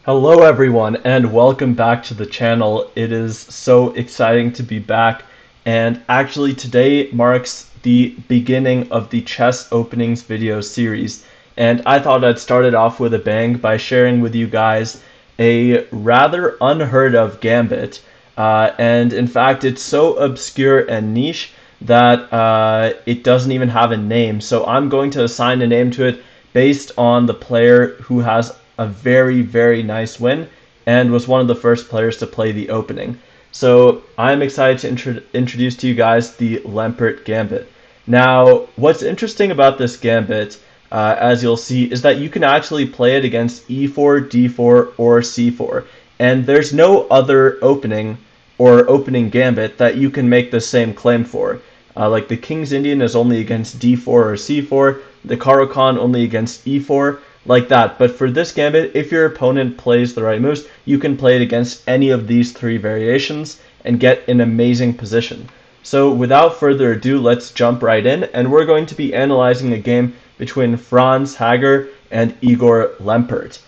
Hello everyone and welcome back to the channel. It is so exciting to be back, and actually today marks the beginning of the chess openings video series, and I thought I'd start it off with a bang by sharing with you guys a rather unheard of gambit, and in fact it's so obscure and niche that it doesn't even have a name, so I'm going to assign a name to it based on the player who has a very nice win and was one of the first players to play the opening. So I'm excited to introduce to you guys the Lempert Gambit. Now, what's interesting about this gambit, as you'll see, is that you can actually play it against e4, d4, or c4. And there's no other opening or opening gambit that you can make the same claim for. Like the King's Indian is only against d4 or c4, the Caro-Kann only against e4, like that. But for this gambit, if your opponent plays the right moves, you can play it against any of these three variations and get an amazing position. So without further ado, let's jump right in, and we're going to be analyzing a game between Franz Hager and Igor Lempert.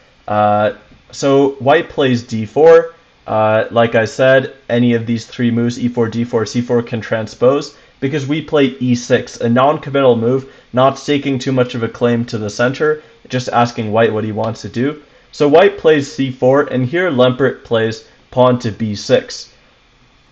So white plays d4. Like I said, any of these three moves, e4, d4, c4, can transpose, because we play e6, a non-committal move, not staking too much of a claim to the center, just asking white what he wants to do. So white plays c4, and here Lempert plays pawn to b6.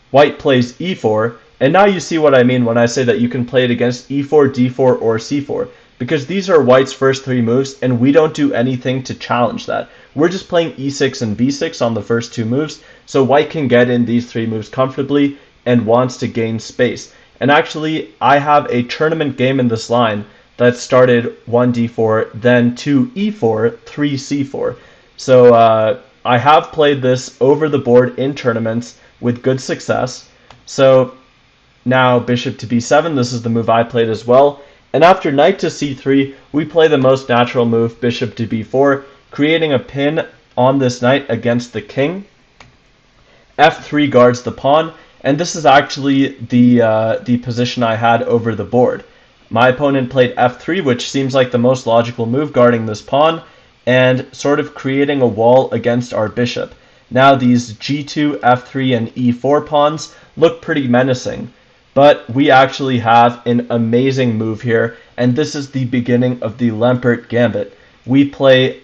White plays e4, and now you see what I mean when I say that you can play it against e4, d4, or c4, because these are white's first three moves, and we don't do anything to challenge that. We're just playing e6 and b6 on the first two moves, so white can get in these three moves comfortably and wants to gain space. And actually, I have a tournament game in this line that started 1d4, then 2e4, 3c4. So I have played this over the board in tournaments with good success. So now bishop to b7, this is the move I played as well. And after knight to c3, we play the most natural move, bishop to b4, creating a pin on this knight against the king. f3 guards the pawn, and this is actually the position I had over the board. My opponent played f3, which seems like the most logical move, guarding this pawn and sort of creating a wall against our bishop. Now these g2, f3, and e4 pawns look pretty menacing, but we actually have an amazing move here, and this is the beginning of the Lempert Gambit. We play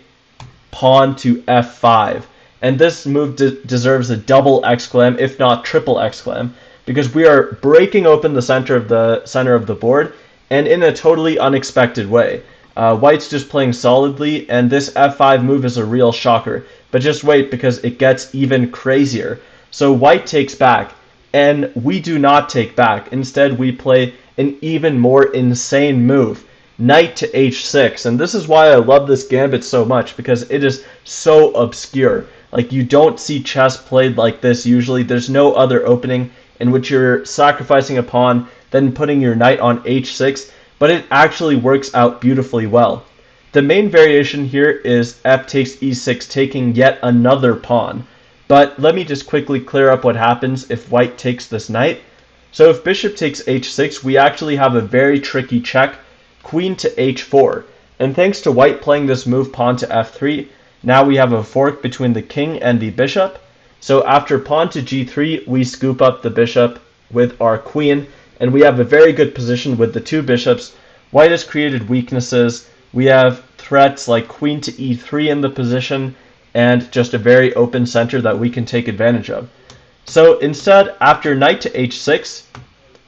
pawn to f5. And this move deserves a double exclam, if not triple exclam, because we are breaking open the center of the board, and in a totally unexpected way. White's just playing solidly, and this f5 move is a real shocker. But just wait, because it gets even crazier. So white takes back, and we do not take back. Instead, we play an even more insane move, knight to h6. And this is why I love this gambit so much, because it is so obscure. Like, you don't see chess played like this usually. There's no other opening in which you're sacrificing a pawn, then putting your knight on h6, but it actually works out beautifully well. The main variation here is f takes e6, taking yet another pawn. But let me just quickly clear up what happens if white takes this knight. So if bishop takes h6, we actually have a very tricky check, queen to h4. And thanks to white playing this move, pawn to f3, now we have a fork between the king and the bishop. So after pawn to g3, we scoop up the bishop with our queen, and we have a very good position with the two bishops. White has created weaknesses. We have threats like queen to e3 in the position, and just a very open center that we can take advantage of. So instead, after knight to h6,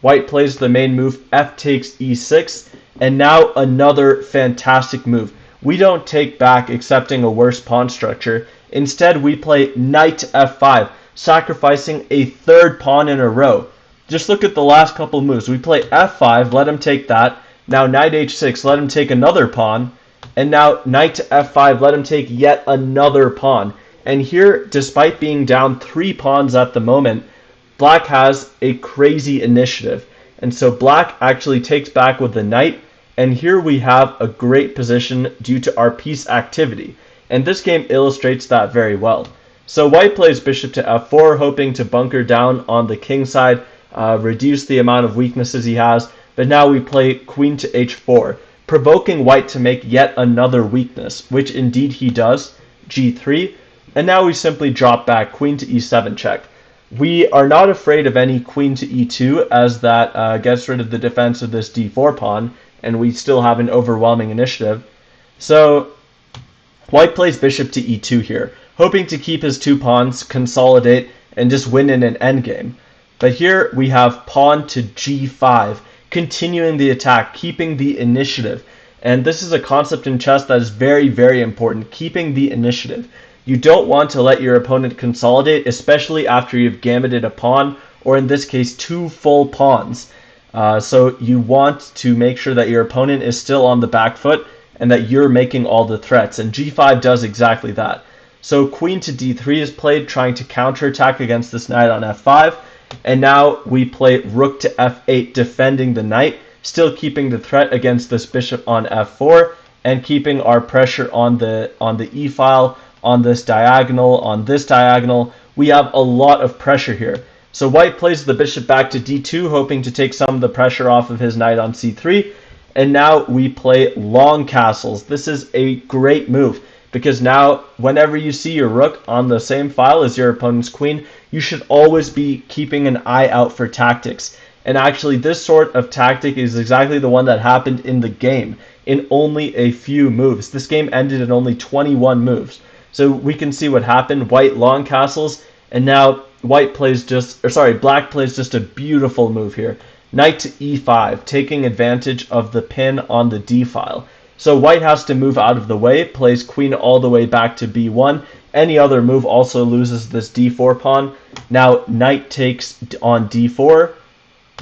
white plays the main move, f takes e6, and now another fantastic move. We don't take back accepting a worse pawn structure. Instead, we play knight to f5, sacrificing a third pawn in a row. Just look at the last couple moves. We play f5, let him take that. Now knight h6, let him take another pawn. And now knight to f5, let him take yet another pawn. And here, despite being down 3 pawns at the moment, black has a crazy initiative. And so black actually takes back with the knight. And here we have a great position due to our piece activity. And this game illustrates that very well. So white plays bishop to f4, hoping to bunker down on the king side, reduce the amount of weaknesses he has. But now we play queen to h4, provoking white to make yet another weakness, which indeed he does, g3. And now we simply drop back queen to e7 check. We are not afraid of any queen to e2, as that gets rid of the defense of this d4 pawn, and we still have an overwhelming initiative. So white plays bishop to e2 here, hoping to keep his two pawns, consolidate, and just win in an endgame. But here we have pawn to g5, continuing the attack, keeping the initiative. And this is a concept in chess that is very, very important, keeping the initiative. You don't want to let your opponent consolidate, especially after you've gambited a pawn, or in this case, two full pawns. So you want to make sure that your opponent is still on the back foot and that you're making all the threats. And g5 does exactly that. So queen to d3 is played, trying to counterattack against this knight on f5. And now we play rook to f8, defending the knight, still keeping the threat against this bishop on f4, and keeping our pressure on the e file, on this diagonal, on this diagonal. We have a lot of pressure here. So white plays the bishop back to d2, hoping to take some of the pressure off of his knight on c3. And now we play long castles. This is a great move, because now whenever you see your rook on the same file as your opponent's queen, you should always be keeping an eye out for tactics. And actually, this sort of tactic is exactly the one that happened in the game in only a few moves. This game ended in only 21 moves. So we can see what happened. White long castles, and now black plays just a beautiful move here. Knight to e5, taking advantage of the pin on the d file. So white has to move out of the way, plays queen all the way back to b1. Any other move also loses this d4 pawn. Now knight takes on d4.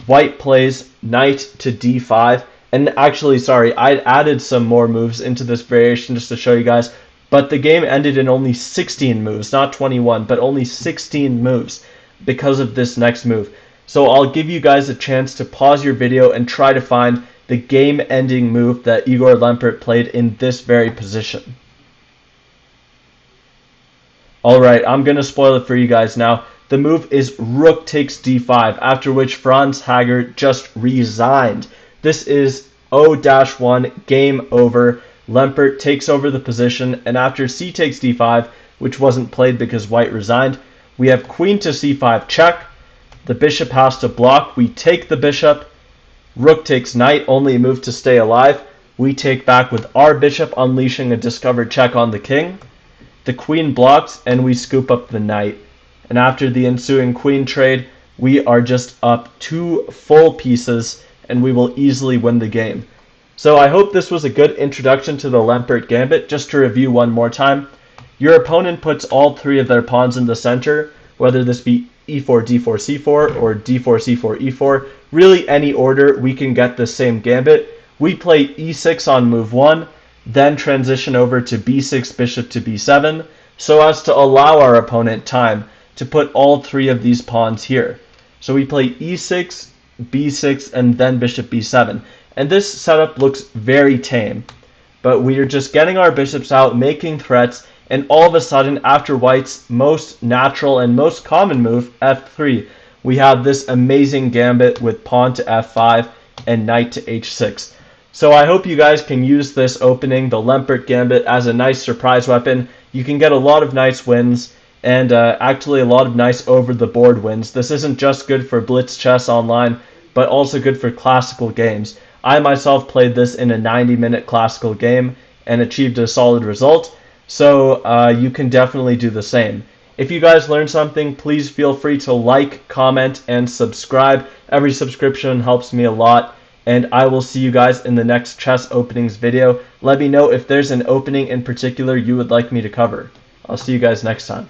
White plays knight to d5. And actually, I added some more moves into this variation just to show you guys. But the game ended in only 16 moves, not 21, but only 16 moves because of this next move. So I'll give you guys a chance to pause your video and try to find the game-ending move that Igor Lempert played in this very position. Alright, I'm going to spoil it for you guys now. The move is rook takes d5, after which Franz Haggard just resigned. This is O-1, game over. Lempert takes over the position, and after c takes d5, which wasn't played because white resigned, we have queen to c5 check. The bishop has to block. We take the bishop. Rook takes knight, only a move to stay alive. We take back with our bishop, unleashing a discovered check on the king. The queen blocks, and we scoop up the knight. And after the ensuing queen trade, we are just up 2 full pieces, and we will easily win the game. So I hope this was a good introduction to the Lempert Gambit. Just to review one more time, your opponent puts all 3 of their pawns in the center, whether this be e4, d4, c4, or d4, c4, e4. Really any order, we can get the same gambit. We play e6 on move 1, then transition over to b6, bishop to b7, so as to allow our opponent time to put all 3 of these pawns here. So we play e6, b6, and then bishop b7. And this setup looks very tame, but we are just getting our bishops out, making threats, and all of a sudden, after white's most natural and most common move, f3, we have this amazing gambit with pawn to f5 and knight to h6. So I hope you guys can use this opening, the Lempert Gambit, as a nice surprise weapon. You can get a lot of nice wins, and actually a lot of nice over-the-board wins. This isn't just good for Blitz Chess Online, but also good for classical games. I myself played this in a 90-minute classical game and achieved a solid result, so you can definitely do the same. If you guys learned something, please feel free to like, comment, and subscribe. Every subscription helps me a lot, and I will see you guys in the next chess openings video. Let me know if there's an opening in particular you would like me to cover. I'll see you guys next time.